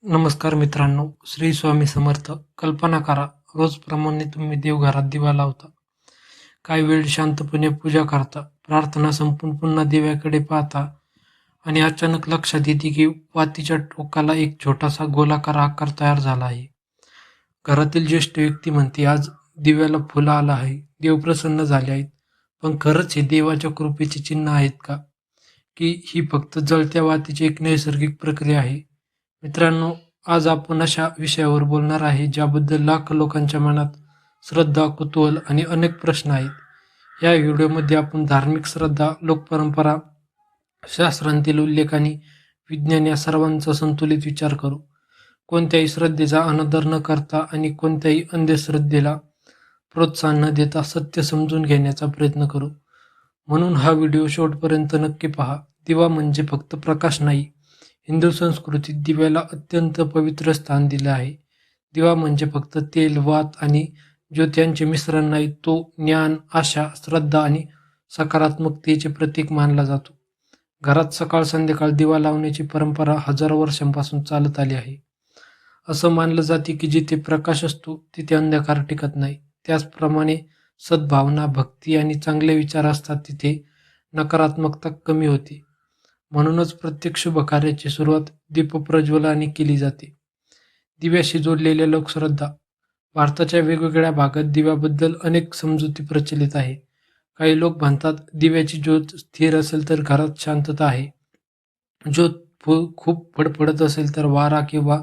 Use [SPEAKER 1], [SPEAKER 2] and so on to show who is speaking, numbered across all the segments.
[SPEAKER 1] नमस्कार मित्रांनो, श्री स्वामी समर्थ. कल्पना करा, रोजप्रमाणे तुम्ही देवघरात दिवा लावता. काही वेळ शांतपणे पूजा करता, प्रार्थना संपून पुन्हा दिव्याकडे पाहता आणि अचानक लक्षात येते की वातीच्या टोकाला एक छोटासा गोलाकार आकार तयार झाला आहे. घरातील ज्येष्ठ व्यक्ती म्हणते, आज दिव्याला फुलं आलं आहे, देव प्रसन्न झाले आहेत. पण खरंच हे देवाच्या कृपेचे चिन्ह आहेत का? की ही फक्त जळत्या वातीची एक नैसर्गिक प्रक्रिया आहे? मित्रांनो, आज आपण अशा विषयावर बोलणार आहे ज्याबद्दल लाखो लोकांच्या मनात श्रद्धा, कुतूहल आणि अनेक प्रश्न आहेत. या व्हिडिओमध्ये आपण धार्मिक श्रद्धा, लोकपरंपरा, शास्त्रांतील उल्लेख आणि विज्ञान या सर्वांचा संतुलित विचार करू. कोणत्याही श्रद्धेचा अनादर न करता आणि कोणत्याही अंधश्रद्धेला प्रोत्साहन न देता सत्य समजून घेण्याचा प्रयत्न करू. म्हणून हा व्हिडिओ शेवटपर्यंत नक्की पहा. दिवा म्हणजे फक्त प्रकाश नाही. हिंदू संस्कृतीत दिव्याला अत्यंत पवित्र स्थान दिले आहे. दिवा म्हणजे फक्त तेल, वात आणि ज्योत यांचे मिश्रण नाही, तो ज्ञान, आशा, श्रद्धा आणि सकारात्मकतेचे प्रतीक मानला जातो. घरात सकाळ संध्याकाळ दिवा लावण्याची परंपरा हजारो वर्षांपासून चालत आली आहे. असं मानलं जाते की जिथे प्रकाश असतो तिथे अंधकार टिकत नाही. त्याचप्रमाणे सद्भावना, भक्ती आणि चांगले विचार असतात तिथे नकारात्मकता कमी होते. म्हणूनच प्रत्येक शुभ कार्याची सुरुवात दीपप्रज्वलनाने केली जाते. दिव्याशी जोडलेल्या लोकश्रद्धा. भारताच्या वेगवेगळ्या भागात दिव्याबद्दल अनेक समजुती प्रचलित आहे. काही लोक म्हणतात, दिव्याची ज्योत स्थिर असेल तर घरात शांतता आहे. ज्योत खूप फडफडत असेल तर वारा किंवा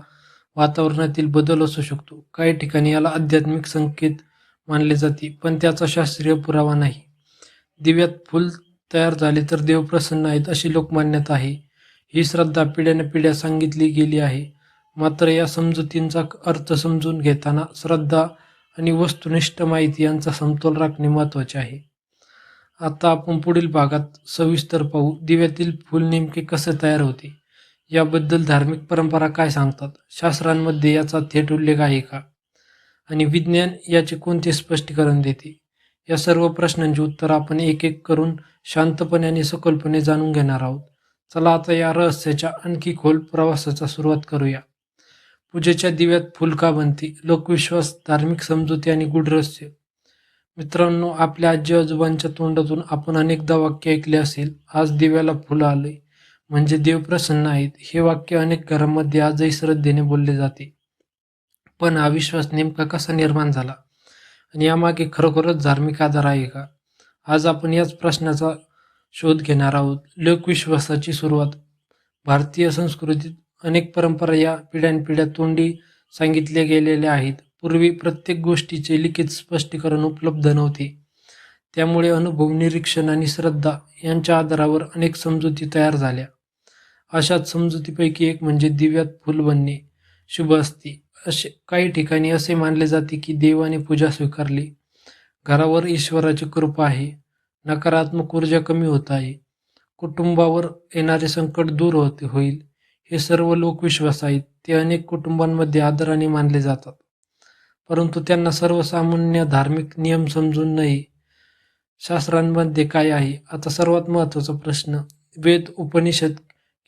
[SPEAKER 1] वातावरणातील बदल असू शकतो. काही ठिकाणी याला आध्यात्मिक संकेत मानले जाते, पण त्याचा शास्त्रीय पुरावा नाही. दिव्यात फूल तयार झाले तर देव प्रसन्न आहेत अशी लोकमान्यता आहे. ही श्रद्धा पिढ्यानपिढ्या सांगितली गेली आहे. मात्र या समजुतींचा अर्थ समजून घेताना श्रद्धा आणि वस्तुनिष्ठ माहिती यांचा समतोल राखणे महत्त्वाचे आहे. आता आपण पुढील भागात सविस्तर पाहू. दिव्यातील फूल नेमके कसे तयार होते, याबद्दल धार्मिक परंपरा काय सांगतात, शास्त्रांमध्ये याचा थेट उल्लेख आहे का, आणि विज्ञान याचे कोणते स्पष्टीकरण देते. या सर्व प्रश्नांची उत्तर आपण एक एक करून शांतपणे आणि सखोलपणे जाणून घेणार आहोत. चला आता या रहस्याच्या आणखी खोल प्रवासाचा सुरुवात करूया. पूजेच्या दिव्यात फुल का बनते? लोकविश्वास, धार्मिक समजुती आणि गूढ रहस्य. मित्रांनो, आपल्या आजी आजोबांच्या तोंडातून आपण अनेकदा वाक्य ऐकले असेल, आज दिव्याला फुलं आले म्हणजे देव प्रसन्न आहेत. हे वाक्य अनेक घरांमध्ये आजही श्रद्धेने बोलले जाते. पण हा विश्वास नेमका कसा निर्माण झाला आणि यामागे खरोखरच धार्मिक आधार आहे का? आज आपण याच प्रश्नाचा शोध घेणार आहोत. लोकविश्वासाची सुरुवात. भारतीय संस्कृतीत अनेक परंपरा या पिढ्यानपिढ्या तोंडी सांगितल्या गेलेल्या आहेत. पूर्वी प्रत्येक गोष्टीचे लिखित स्पष्टीकरण उपलब्ध नव्हते. त्यामुळे अनुभव, निरीक्षण आणि श्रद्धा यांच्या आधारावर अनेक समजुती तयार झाल्या. अशाच समजुतीपैकी एक म्हणजे दिव्यात फूल बनणे शुभ असते. असे काही ठिकाणी असे मानले जाते की देवाने पूजा स्वीकारली, घरावर ईश्वराची कृपा आहे, नकारात्मक ऊर्जा कमी होत आहे, कुटुंबावर येणारे संकट दूर होईल. हे सर्व लोकविश्वास आहेत. ते अनेक कुटुंबांमध्ये आदराने मानले जातात, परंतु त्यांना सर्वसामान्य धार्मिक नियम समजून नाही. शास्त्रांमध्ये काय आहे? आता सर्वात महत्त्वाचा प्रश्न. वेद, उपनिषद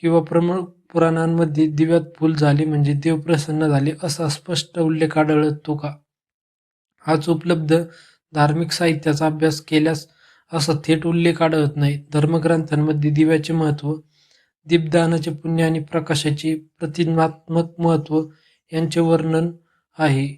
[SPEAKER 1] किंवा प्रमुख पुराणांमध्ये दिव्यात फूल झाले म्हणजे देव प्रसन्न झाले असा स्पष्ट उल्लेख आढळतो का? आज उपलब्ध धार्मिक साहित्याचा अभ्यास केल्यास असा थेट उल्लेख आढळत नाही. धर्मग्रंथांमध्ये दिव्याचे महत्त्व, दीपदानाचे पुण्य आणि प्रकाशाचे प्रतिमात्मक महत्त्व यांचे वर्णन आहे.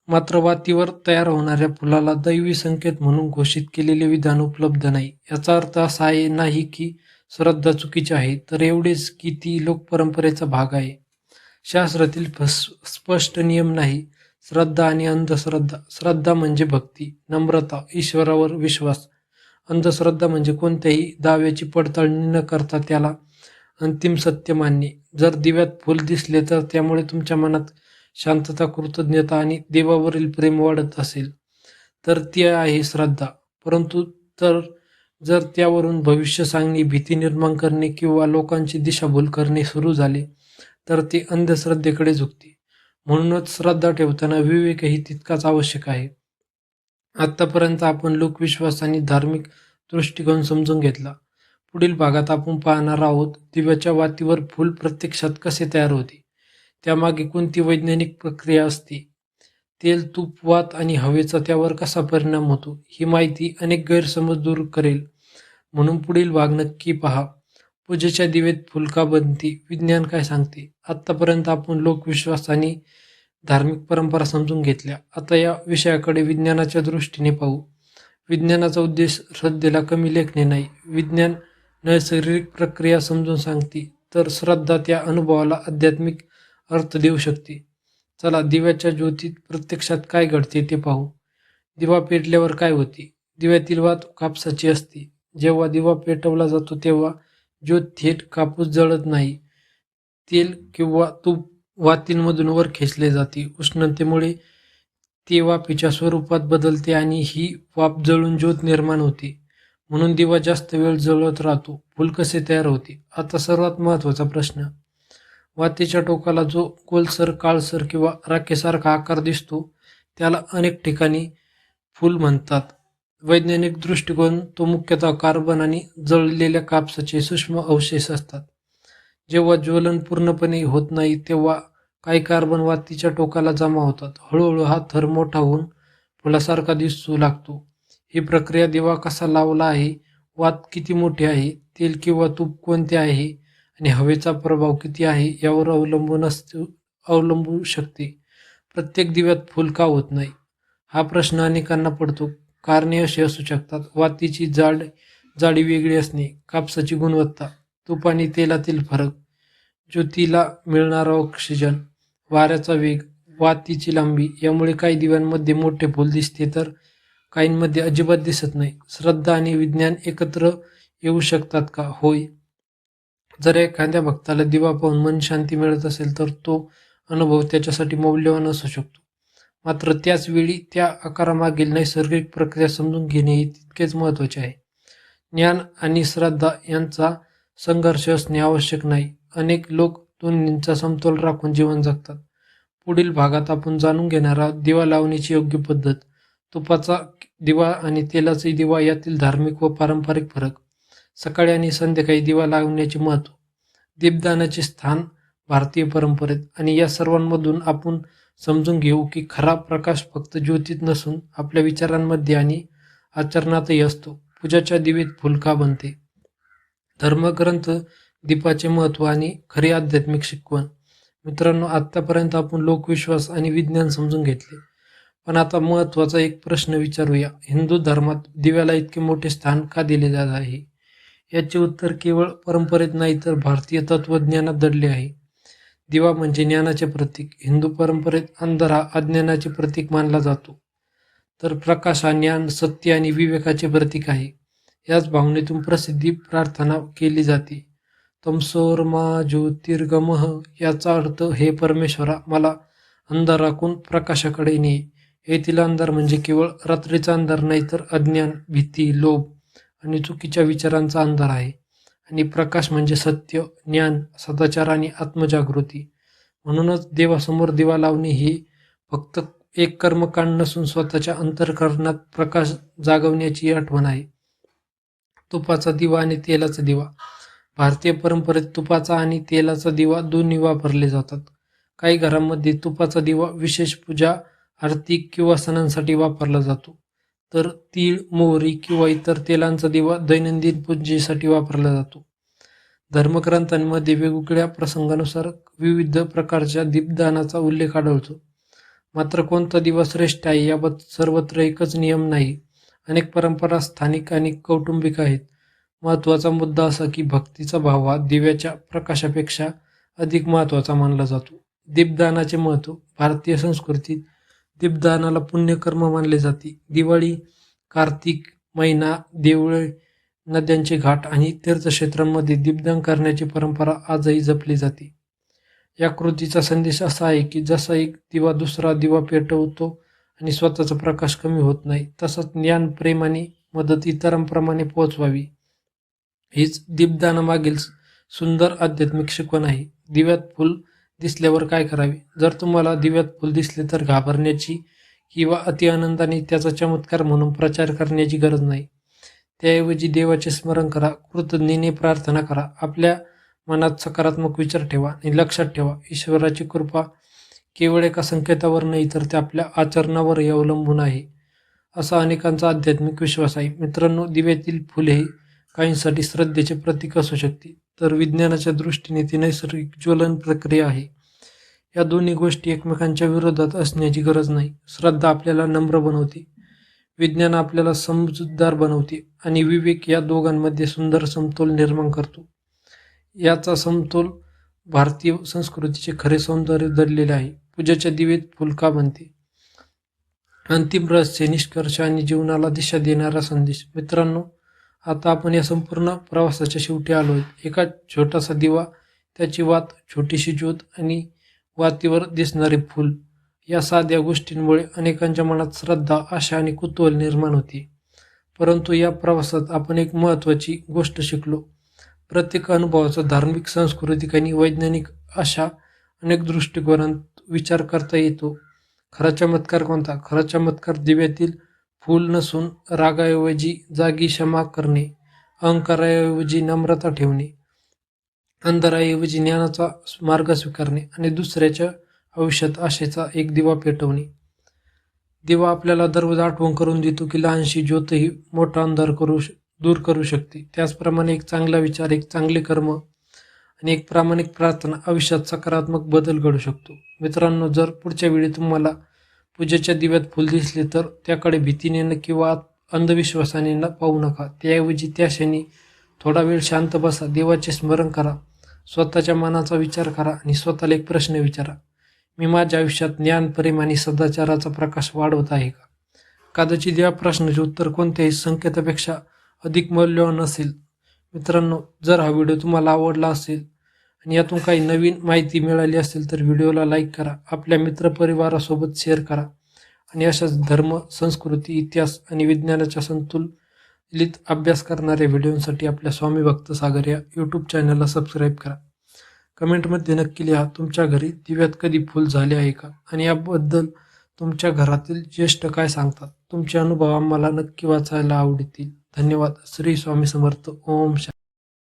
[SPEAKER 1] मात्र वातीवर तयार होणाऱ्या फुलाला दैवी संकेत म्हणून घोषित केलेले विधान उपलब्ध नाही. याचा अर्थ असा आहे नाही की श्रद्धा चुकीची आहे, तर एवढेच की ती लोकपरंपरेचा भाग आहे. शास्त्रातील स्पष्ट नियम नाही. श्रद्धा आणि अंधश्रद्धा. श्रद्धा म्हणजे भक्ती, नम्रता, ईश्वरावर विश्वास. अंधश्रद्धा म्हणजे कोणत्याही दाव्याची पडताळणी न करता त्याला अंतिम सत्य मानणे. जर दिव्यात फूल दिसले तर त्यामुळे तुमच्या मनात शांतता, कृतज्ञता आणि देवावरील प्रेम वाढत असेल तर ती आहे श्रद्धा. परंतु जर त्यावरून भविष्य सांगणे, भीती निर्माण करणे किंवा लोकांची दिशाभूल करणे सुरू झाले तर ते अंधश्रद्धेकडे झुकते. म्हणूनच श्रद्धा ठेवताना विवेकही तितकाच आवश्यक आहे. आतापर्यंत आपण लोकविश्वास आणि धार्मिक दृष्टिकोन समजून घेतला. पुढील भागात आपण पाहणार आहोत दिव्याच्या वातीवर फूल प्रत्यक्षात कसे तयार होते. त्यामागे कोणती वैज्ञानिक प्रक्रिया असते, तेल, तूप, वात आणि हवेचा त्यावर कसा परिणाम होतो, ही माहिती अनेक गैरसमज दूर करेल. म्हणून पुढील भाग नक्की पहा. पूजेच्या दिवेत फुल का बनते? विज्ञान काय सांगते? आतापर्यंत आपण लोकविश्वास आणि धार्मिक परंपरा समजून घेतल्या. आता या विषयाकडे विज्ञानाच्या दृष्टीने पाहू. विज्ञानाचा उद्देश श्रद्धेला कमी लेखणे नाही. विज्ञान नैसर्गिक प्रक्रिया समजून सांगते, तर श्रद्धा त्या अनुभवाला आध्यात्मिक अर्थ देऊ शकते. चला, दिव्याच्या ज्योतीत प्रत्यक्षात काय घडते ते पाहू. दिवा पेटल्यावर काय होते? दिव्यातील वात कापसाची असते. जेव्हा दिवा पेटवला जातो तेव्हा ज्योत थेट कापूस जळत नाही. तेल किंवा तूप वातींमधून वर खेचले जाते. उष्णतेमुळे ते वाफेच्या स्वरूपात बदलते आणि ही वाफ जळून ज्योत निर्माण होते. म्हणून दिवा जास्त वेळ जळत राहतो. फूल कसे तयार होते? आता सर्वात महत्त्वाचा प्रश्न. वातीच्या टोकाला जो गोलसर, काळसर किंवा राखेसारखा आकार दिसतो त्याला अनेक ठिकाणी फूल म्हणतात. वैज्ञानिक दृष्टिकोन तो मुख्यतः कार्बन आणि जळलेल्या कापसाचे सूक्ष्म अवशेष असतात. जेव्हा ज्वलन पूर्णपणे होत नाही तेव्हा काही कार्बन वातीच्या टोकाला जमा होतात. हळूहळू हा थर मोठा होऊन फुलासारखा दिसू लागतो. ही प्रक्रिया दिवा कसा लावला आहे, वात किती मोठी आहे, तेल किंवा तूप कोणते आहे आणि हवेचा प्रभाव किती आहे यावर अवलंबू शकते. प्रत्येक दिव्यात फूल का होत नाही? हा प्रश्न अनेकांना पडतो. कारणे अशी असू शकतात. वातीची जाडी वेगळी असणे, कापसाची गुणवत्ता, तूप आणि तेलातील फरक, ज्योतीला मिळणारा ऑक्सिजन, वाऱ्याचा वेग, वातीची लांबी यामुळे काही दिव्यांमध्ये मोठे फूल दिसते तर काहींमध्ये अजिबात दिसत नाही. श्रद्धा आणि विज्ञान एकत्र येऊ शकतात का? होय. जर एखाद्या भक्ताला दिवा पाहून मन शांती मिळत असेल तर तो अनुभव त्याच्यासाठी मौल्यवान असू शकतो. मात्र त्याच वेळी त्या आकारामागील नैसर्गिक प्रक्रिया समजून घेणेही तितकेच महत्त्वाचे आहे. ज्ञान आणि श्रद्धा यांचा संघर्ष असणे आवश्यक नाही. अनेक लोक दोन्हींचा समतोल राखून जीवन जगतात. पुढील भागात आपण जाणून घेणार आहोत दिवा लावण्याची योग्य पद्धत, तुपाचा दिवा आणि तेलाचा दिवा यातील धार्मिक व पारंपरिक फरक, सकाळी आणि संध्याकाळी दिवा लावण्याचे महत्त्व, दीपदानाचे स्थान भारतीय परंपरेत आणि या सर्वांमधून आपण समजून घेऊ की खरा प्रकाश फक्त ज्योतीत नसून आपल्या विचारांमध्ये आणि आचरणातही असतो. पूजाच्या दिवेत फुल का बनते? धर्मग्रंथ, दीपाचे महत्त्व आणि खरी आध्यात्मिक शिकवण. मित्रांनो, आत्तापर्यंत आपण लोकविश्वास आणि विज्ञान समजून घेतले. पण आता महत्त्वाचा एक प्रश्न विचारूया. हिंदू धर्मात दिव्याला इतके मोठे स्थान का दिले जात आहे? याचे उत्तर केवळ परंपरेत नाही तर भारतीय तत्त्वज्ञानात दडले आहे. दिवा म्हणजे ज्ञानाचे प्रतीक. हिंदू परंपरेत अंधार हा अज्ञानाचे प्रतीक मानला जातो, तर प्रकाश हा ज्ञान, सत्य आणि विवेकाचे प्रतीक आहे. याच भावनेतून प्रसिद्धी प्रार्थना केली जाते. तमसोरमा ज्योतिर्गमः याचा अर्थ हे परमेश्वरा, मला अंधाराकून प्रकाशाकडे ने. येथील अंधार म्हणजे केवळ रात्रीचा अंधार नाही तर अज्ञान, भीती, लोभ आणि चुकीच्या विचारांचा अंधार आहे. आणि प्रकाश म्हणजे सत्य, ज्ञान, सदाचार आणि आत्मजागृती. म्हणूनच देवासमोर दिवा लावणे ही फक्त एक कर्मकांड नसून स्वतःच्या अंतःकरणात प्रकाश जागवण्याची आठवण आहे. तुपाचा दिवा आणि तेलाचा दिवा. भारतीय परंपरेत तुपाचा आणि तेलाचा दिवा दोन्ही वापरले जातात. काही घरांमध्ये तुपाचा दिवा विशेष पूजा, आरती किंवा सणांसाठी वापरला जातो, तर तीळ, मोहरी किंवा इतर तेलांचा दिवा दैनंदिन पूजेसाठी वापरला जातो. धर्मग्रंथांमध्ये वेगवेगळ्या प्रसंगानुसार विविध प्रकारच्या दीपदानाचा उल्लेख आढळतो. मात्र कोणता दिवा श्रेष्ठ आहे याबाबत सर्वत्र एकच नियम नाही. अनेक परंपरा स्थानिक आणि कौटुंबिक आहेत. महत्त्वाचा मुद्दा असा की भक्तीचा भाव हा दिव्याच्या प्रकाशापेक्षा अधिक महत्त्वाचा मानला जातो. दीपदानाचे महत्त्व. भारतीय संस्कृतीत दीपदानाला पुण्यकर्म मानले जाते. दिवाळी, कार्तिक महिना, देवळे, नद्यांचे घाट आणि तीर्थक्षेत्रांमध्ये दीपदान करण्याची परंपरा आजही जपली जाते. या कृतीचा संदेश असा आहे की जसा एक दिवा दुसरा दिवा पेटवतो आणि स्वतःचा प्रकाश कमी होत नाही, तसंच ज्ञान, प्रेम आणि मदत इतरांप्रमाणे पोहोचवावी, हीच दीपदानामागील सुंदर आध्यात्मिक शिकवण आहे. दिव्यात फूल दिसल्यावर काय करावे? जर तुम्हाला दिव्यात फूल दिसले तर घाबरण्याची किंवा अतिआनंदाने त्याचा चमत्कार म्हणून प्रचार करण्याची गरज नाही. त्याऐवजी देवाचे स्मरण करा, कृतज्ञतेने प्रार्थना करा. आपल्या मनात सकारात्मक विचार ठेवा आणि लक्षात ठेवा, ईश्वराची कृपा केवळ एका संकेतावर नाही तर ते आपल्या आचरणावरही अवलंबून आहे, असा अनेकांचा आध्यात्मिक विश्वास आहे. मित्रांनो, दिव्यातील फुले हे काहींसाठी श्रद्धेचे प्रतीक असू शकते, तर विज्ञानाच्या दृष्टीने ती नैसर्गिक ज्वलन प्रक्रिया आहे. या दोन्ही गोष्टी एकमेकांच्या विरोधात असण्याची गरज नाही. श्रद्धा आपल्याला नम्र बनवते, विज्ञान आपल्याला समजूतदार बनवते आणि विवेक या दोघांमध्ये सुंदर समतोल निर्माण करतो. याचा समतोल भारतीय संस्कृतीचे खरे सौंदर्य दडलेले आहे. पूजेच्या दिवेत फुल का बनते? अंतिम रहस्य, निष्कर्ष आणि जीवनाला दिशा देणारा संदेश. मित्रांनो, आता आपण या संपूर्ण प्रवासाच्या शेवटी आलोय. एका छोटासा दिवा, त्याची वात, छोटीशी ज्योत आणि वातीवर दिसणारे फूल, या साध्या गोष्टींमुळे अनेकांच्या मनात श्रद्धा, आशा आणि कुतूहल निर्माण होते. परंतु या प्रवासात आपण एक महत्त्वाची गोष्ट शिकलो. प्रत्येक अनुभवाचा धार्मिक, सांस्कृतिक आणि वैज्ञानिक अशा अनेक दृष्टिकोनात विचार करता येतो. खरा चमत्कार कोणता? खरा चमत्कार दिव्यातील फूल नसून रागाऐवजी जागी क्षमा करणे, अहंकाराऐवजी नम्रता ठेवणे, अंधाराऐवजी ज्ञानाचा मार्ग स्वीकारणे आणि दुसऱ्याच्या आयुष्यात आशेचा एक दिवा पेटवणे. दिवा आपल्याला दररोज आठवण करून देतो की लहानशी ज्योतही मोठा अंधार दूर करू शकते. त्याचप्रमाणे एक चांगला विचार, एक चांगले कर्म आणि एक प्रामाणिक प्रार्थना आयुष्यात सकारात्मक बदल घडू शकतो. मित्रांनो, जर पुढच्या वेळी तुम्हाला पूजेच्या दिव्यात फुल दिसले तर त्याकडे भीतीने किंवा अंधविश्वासाने पाहू नका. त्याऐवजी त्या क्षणी थोडा वेळ शांत बसा, देवाचे स्मरण करा, स्वतःच्या मनाचा विचार करा आणि स्वतःला एक प्रश्न विचारा: मी माझ्या आयुष्यात ज्ञान, प्रेम आणि सदाचाराचा प्रकाश वाढवत आहे का? कदाचित या प्रश्नाचे उत्तर कोणत्याही संकेतापेक्षा अधिक मौल्यवान असेल. मित्रांनो, जर हा व्हिडिओ तुम्हाला आवडला असेल आणि यातून काही नवीन माहिती मिळाली असेल तर व्हिडिओला लाईक करा, आपल्या मित्रपरिवारासोबत शेअर करा आणि अशाच धर्म, संस्कृती, इतिहास आणि विज्ञानाच्या संतुलित अभ्यास करणाऱ्या व्हिडिओसाठी आपल्या स्वामी भक्त सागर या यूट्यूब चॅनलला सबस्क्राईब करा. कमेंटमध्ये नक्की लिहा, तुमच्या घरी दिव्यात कधी फुल झाले आहे का आणि याबद्दल तुमच्या घरातील ज्येष्ठ काय सांगतात. तुमचे अनुभव आम्हाला नक्की वाचायला आवडतील. धन्यवाद. श्री स्वामी समर्थ. ओम शांती.